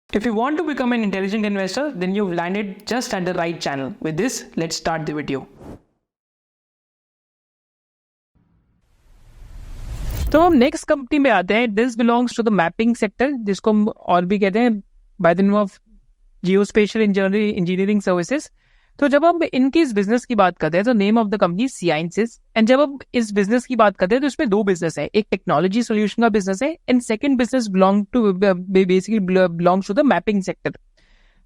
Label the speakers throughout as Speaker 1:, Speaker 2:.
Speaker 1: If you want to become an intelligent investor, then you've landed just at the right channel. With this, let's start the video. तो हम next company में आते हैं. This belongs to the mapping sector, जिसको हम और भी कहते हैं by the name of geospatial engineering services. तो जब हम इनकी इस बिजनेस की बात करते हैं तो name of the company Ceinsys. And जब हम इस बिजनेस की बात करते हैं तो इसमें दो बिजनेस है. एक टेक्नोलॉजी सोल्यूशन का बिजनेस है and second business basically belongs to the mapping sector.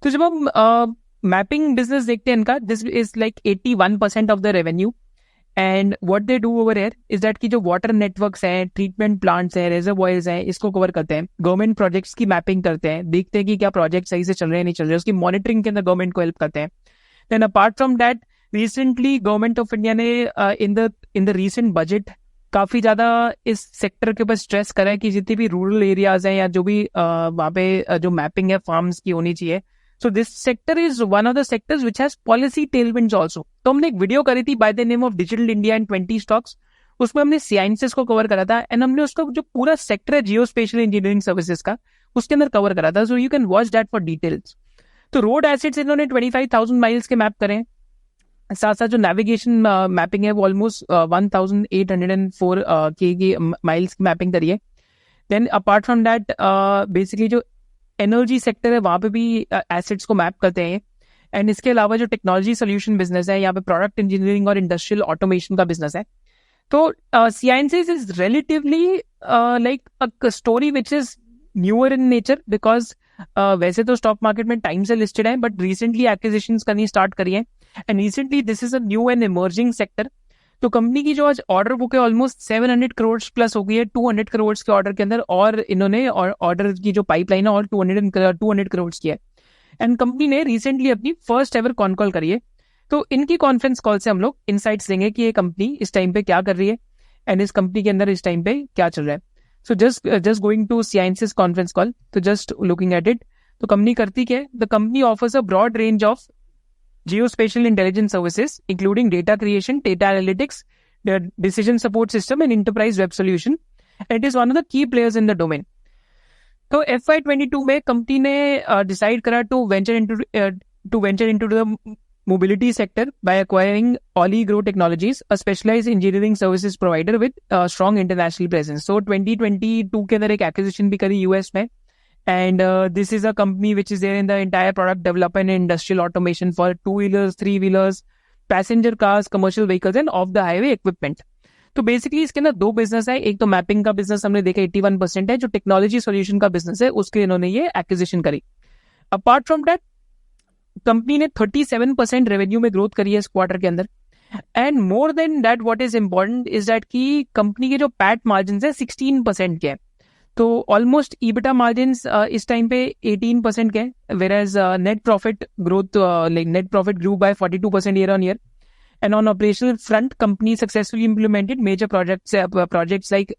Speaker 1: तो जब हम मैपिंग बिजनेस देखते हैं इनका, this is like 81% of the revenue. And what they do over here is that कि जो वाटर नेटवर्क्स हैं, ट्रीटमेंट प्लांट्स हैं, रिजर्वॉयर्स हैं, इसको कवर करते हैं. गवर्नमेंट प्रोजेक्ट्स की मैपिंग करते हैं, देखते हैं कि क्या प्रोजेक्ट सही से चल रहे हैं नहीं चल रहे, उसकी मॉनिटरिंग के अंदर गवर्नमेंट को हेल्प करते हैं. Then apart from that, recently government of India ने इन द रीसेंट बजट काफी ज्यादा इस सेक्टर के ऊपर स्ट्रेस करा है कि जितनी भी रूरल एरियाज हैं या जो भी वहाँ पे जो मैपिंग है फार्म्स की होनी चाहिए. So this sector is one of the sectors which has policy tailwinds also. तो हमने एक वीडियो करी थी by the name of Digital India and 20 Stocks. उसमें हमने साइंसेस को कवर करा था एंड हमने उसका जो पूरा सेक्टर है जियोस्पेशियल इंजीनियरिंग सर्विसेज का, उसके अंदर कवर करा था. So you can watch that for details. तो रोड एसेट्स इन्होंने 25,000 माइल्स के मैप करे हैं. साथ साथ जो नेविगेशन मैपिंग है वो ऑलमोस्ट 1,804 की माइल्स की मैपिंग करी है. Then apart from that basically जो एनर्जी सेक्टर है वहां पे भी एसेट्स को मैप करते हैं. एंड इसके अलावा जो टेक्नोलॉजी सोल्यूशन बिजनेस है, यहाँ पे प्रोडक्ट इंजीनियरिंग और इंडस्ट्रियल ऑटोमेशन का बिजनेस है. तो Ceinsys is relatively like a story which is newer in nature because वैसे तो स्टॉक मार्केट में टाइम से लिस्टेड है बट रिसेंटली एक्विजिशंस करनी स्टार्ट करी है and recently this is a new and emerging sector. तो कंपनी की जो आज ऑर्डर बुक है ऑलमोस्ट 700 करोड़ प्लस हो गई है 200 करोड़ के ऑर्डर के अंदर, और इन्होंने ऑर्डर की जो पाइपलाइन है और 200 करोड़ की है. एंड कंपनी ने रिसेंटली अपनी फर्स्ट एवर कॉन कॉल करी है. तो इनकी कॉन्फ्रेंस कॉल से हम लोग इनसाइट्स देंगे कि ये कंपनी इस टाइम पे क्या कर रही है एंड इस कंपनी के अंदर इस टाइम पे क्या चल रहा है. So just going to Ceinsys conference call, तो जस्ट लुकिंग एट इट. तो कंपनी करती क्या है? The company offers a broad range of geospatial intelligence services including data creation, data analytics, the decision support system and enterprise web solution. And it is one of the key players in the domain. तो FY22 में company ने decide करा to venture into the mobility sector by acquiring Oligro Technologies, a specialized engineering services provider with strong international presence. So 2022 के अंदर एक acquisition भी करी US में. And this is a company which is there in the entire product development and industrial automation for 2-wheelers, 3-wheelers, passenger cars, commercial vehicles and off the highway equipment. तो basically इसके अंदर दो business है. एक तो mapping का business हमने देखा 81% है. जो टेक्नोलॉजी सॉल्यूशन का बिजनेस है उसके इन्होंने ये एक्विजिशन करी. अपार्ट फ्रॉम दैट कंपनी ने 37% रेवेन्यू में ग्रोथ करी है इस क्वार्टर के अंदर. And more than that what is important is that की कंपनी के जो पैट मार्जिन है 16% के है. तो ऑलमोस्ट ईबिटा मार्जिन इस टाइम पे 18% के, whereas net profit growth like net profit grew by 42% year on year. And on operational front company successfully implemented major projects like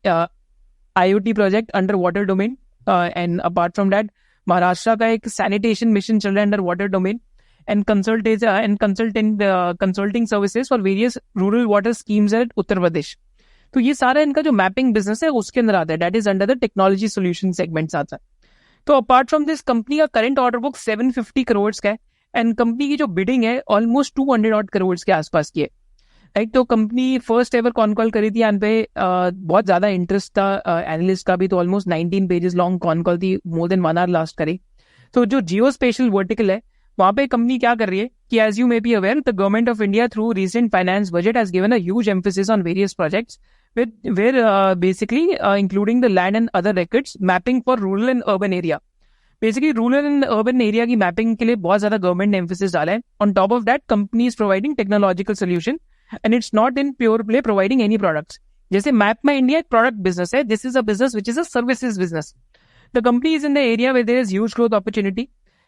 Speaker 1: IoT project under water domain. And apart from that Maharashtra का एक sanitation mission चल रहा है under water domain and consulting services for various rural water schemes at Uttar Pradesh. तो ये सारा इनका जो मैपिंग बिजनेस है उसके अंदर आता है, that is under the technology solution segments आता है. तो अपार्ट फ्रॉम दिस कंपनी का करंट ऑर्डर बुक 750 करोड़ का है एंड कंपनी की जो बिडिंग है ऑलमोस्ट 200 करोड़ के आसपास की है. राइट, तो company first ever con call करी थी यहाँ पे बहुत ज्यादा इंटरेस्ट था एनालिस्ट का भी. तो almost 19 pages long con call थी, मोर देन 1 आवर लास्ट करी. तो जो जियो स्पेशल वर्टिकल है वहां पे कंपनी क्या कर रही है कि as you may be aware the government of India through recent finance budget has given a huge emphasis on various projects where basically including the land and other records mapping for rural and urban area. Basically rural and urban area की mapping के लिए बहुत ज़्यादा government ने emphasis डाला है. On top of that, company is providing technological solution and it's not in pure play providing any products. जैसे Map My India एक product business है, this is a business which is a services business. The company is in the area where there is huge growth opportunity.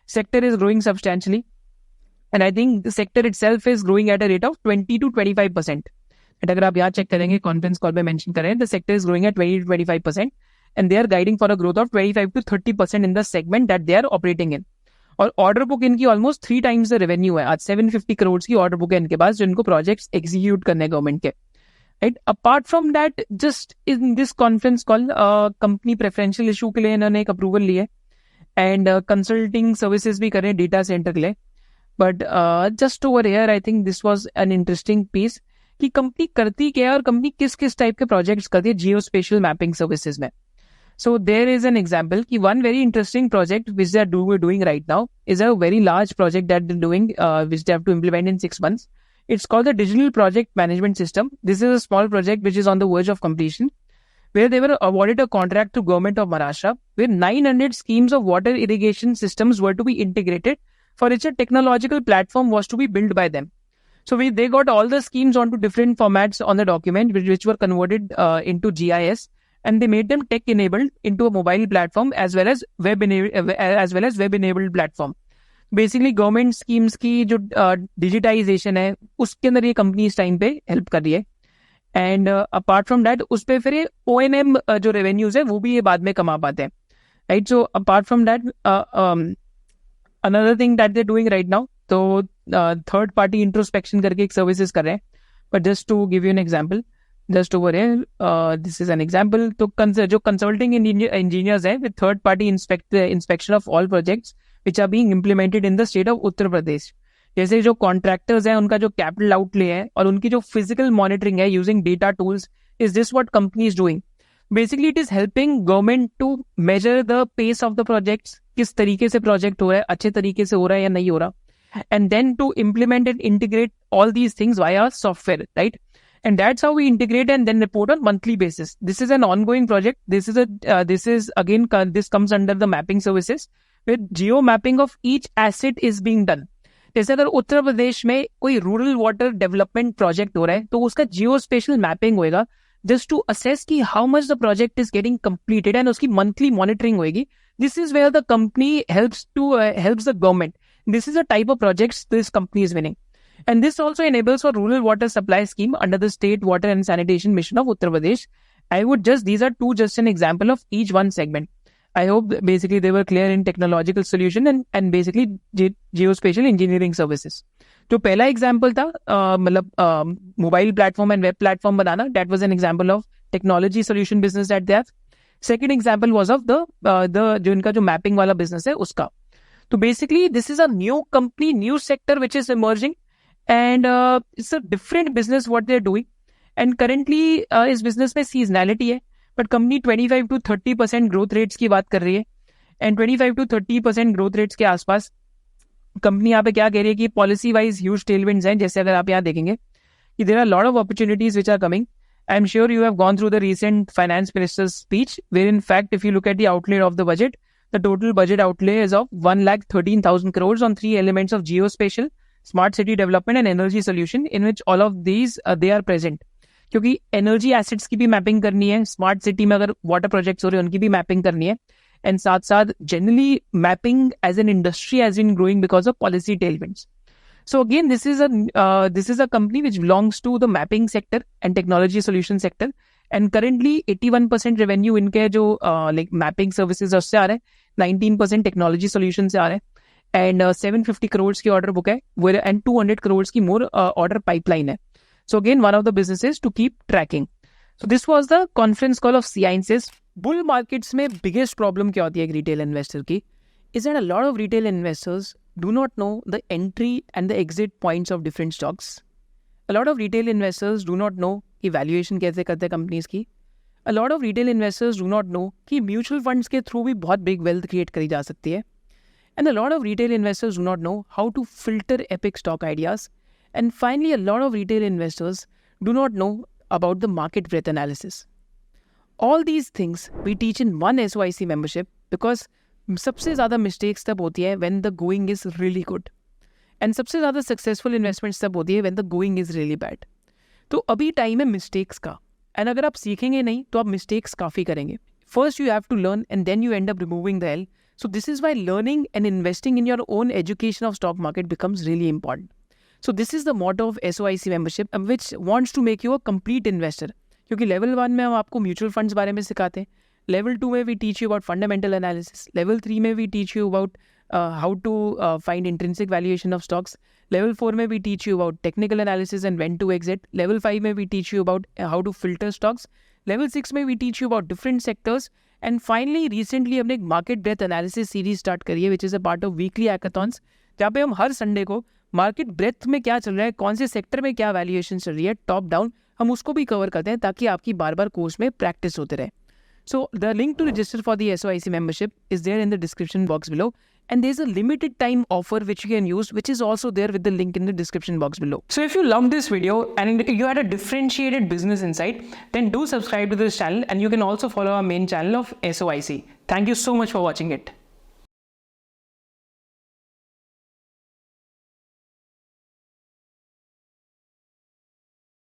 Speaker 1: Sector is growing substantially and I think the sector itself is growing at a rate of 20 to 25%. अगर आप यहाँ check करेंगे conference call में mention करें the sector is growing at 20 to 25% and they are guiding for a growth of 25 to 30% in the segment that they are operating in. और order book इनकी almost 3 times the revenue है. आज 750 करोड़ की order book है इनके पास जो इनको projects execute करने गवर्नमेंट के. Right, apart from that just in this conference call company preferential issue के लिए इन्होंने एक अप्रूवल ली है एंड कंसल्टिंग सर्विसेज भी करें डेटा सेंटर के लिए. But just over here I think this was an interesting piece कि कंपनी करती क्या है और कंपनी किस किस टाइप के प्रोजेक्ट्स करती है जियो स्पेशल मैपिंग सर्विसेज में. So there is an example कि one very interesting project which they are doing right now is a very large project that they're doing which they have to implement in 6 months. It's called the Digital Project Management System. This is a small project which is on the verge of completion, where they were awarded a contract to government of Maharashtra where 900 schemes of water irrigation systems were to be integrated, for which a technological platform was to be built by them. So they got all the schemes onto different formats on the document which were converted into GIS. And they made them tech-enabled into a mobile platform as well as web-enabled platform. Basically, government schemes की जो digitization है, उसके अंदर ये company इस time पे help कर रही है. And apart from that, उस पे फिर ये O&M जो revenues है, वो भी ये बाद में कमा पाते हैं. Right? So apart from that, another thing that they're doing right now, तो third party introspection करके एक services कर रहे हैं. But just to give you an example, just over here, this is an example. तो जो consulting engineers हैं with third party inspection of all projects which are being implemented in the state of Uttar Pradesh. जैसे जो contractors हैं उनका जो capital outlay है और उनकी जो physical monitoring है using data tools, is this what company is doing? Basically it is helping government to measure the pace of the projects, किस तरीके से project हो रहा है, अच्छे तरीके से हो रहा है या नहीं हो रहा, and then to implement and integrate all these things via software, right? And that's how we integrate and then report on monthly basis. This is an ongoing project. This comes under the mapping services where geo mapping of each asset is being done. जैसे अगर उत्तर प्रदेश में कोई rural water development project हो रहा है तो उसका geospatial mapping होएगा जस्ट टू असेस की how much the project is getting completed and उसकी मंथली मॉनिटरिंग होएगी. This is where the company helps the government. This is a type of projects this company is winning. And this also enables for rural water supply scheme under the State Water and Sanitation Mission of Uttar Pradesh. These are just an example of each one segment. I hope basically they were clear in technological solution and basically geospatial engineering services. तो पहला example था मतलब mobile platform and web platform banana. That was an example of technology solution business that they have. Second example was of the जो इनका जो mapping वाला business है उसका. तो basically this is a new company, new sector which is emerging. And it's a different business what they're doing. And currently इस business में seasonality है, but company 25 to 30% growth rates की बात कर रही है. And 25 to 30% growth rates के आसपास कंपनी यहाँ पे क्या कह रही है कि पॉलिसी वाइज ह्यूज टेलविंड्स हैं. जैसे अगर आप यहाँ देखेंगे कि there are lot of opportunities which are coming. I am sure you have gone through the recent finance minister's speech where in fact if you look at the outlay of the budget, the total budget outlay is of 1,13,000 crores on 3 elements of geospatial, smart city development and energy solution in which all of these they are present. क्योंकि energy assets की भी mapping करनी है, smart city में अगर water projects हो रहे हैं उनकी भी मैपिंग करनी है, एंड साथ साथ generally mapping as an industry has been growing because of policy tailwinds. So again, this is a company which belongs to the mapping sector and technology solution sector, and currently 81% revenue इनके जो like mapping services है उससे आ रहा है, 19% technology solution से आ रहा है, and 750 crores की order book है, and 200 crores की more order pipeline है. So again, one of the businesses to keep tracking. So this was the conference call of Ceinsys. Bull markets में biggest problem क्या होती है एक retail investor की, is that a lot of retail investors do not know the entry and the exit points of different stocks. A lot of retail investors do not know कि valuation कैसे करते हैं companies की. A lot of retail investors do not know कि mutual funds के through भी बहुत big wealth create करी जा सकती है. And a lot of retail investors do not know how to filter epic stock ideas. And finally, a lot of retail investors do not know about the market breadth analysis. All these things we teach in one SOIC membership because सबसे ज़्यादा mistakes तब होती है when the going is really good, and सबसे ज़्यादा successful investments तब होती है when the going is really bad. तो अभी टाइम है मिस्टेक्स का, एंड अगर आप सीखेंगे नहीं तो आप मिस्टेक्स काफ़ी करेंगे. First you have to learn and then you end up removing the L. So this is why learning and investing in your own education of stock market becomes really important. So this is the motto of SOIC membership, which wants to make you a complete investor. क्योंकि level 1 में हम आपको mutual funds बारे में सिखाते हैं, level 2 में we teach you about fundamental analysis, level 3 में we teach you about how to find intrinsic valuation of stocks, level 4 में we teach you about technical analysis and when to exit, level 5 में we teach you about how to filter stocks, level 6 में we teach you about different sectors, and finally recently हमने एक market breadth analysis series start करी है, which is a part of weekly hackathons, जहाँ पे हम हर संडे को मार्केट ब्रेथ में क्या चल रहा है, कौन से सेक्टर में क्या वैल्यूएशन चल रही है, टॉप डाउन, हम उसको भी कवर करते हैं ताकि आपकी बार बार कोर्स में प्रैक्टिस होते रहे. So the link to register for the SOIC membership is there in the description box below, and there's a limited time offer which you can use, which is also there with the link in the description box below. So if you loved this video and you had a differentiated business insight, then do subscribe to this channel, and you can also follow our main channel of SOIC. Thank you so much for watching it.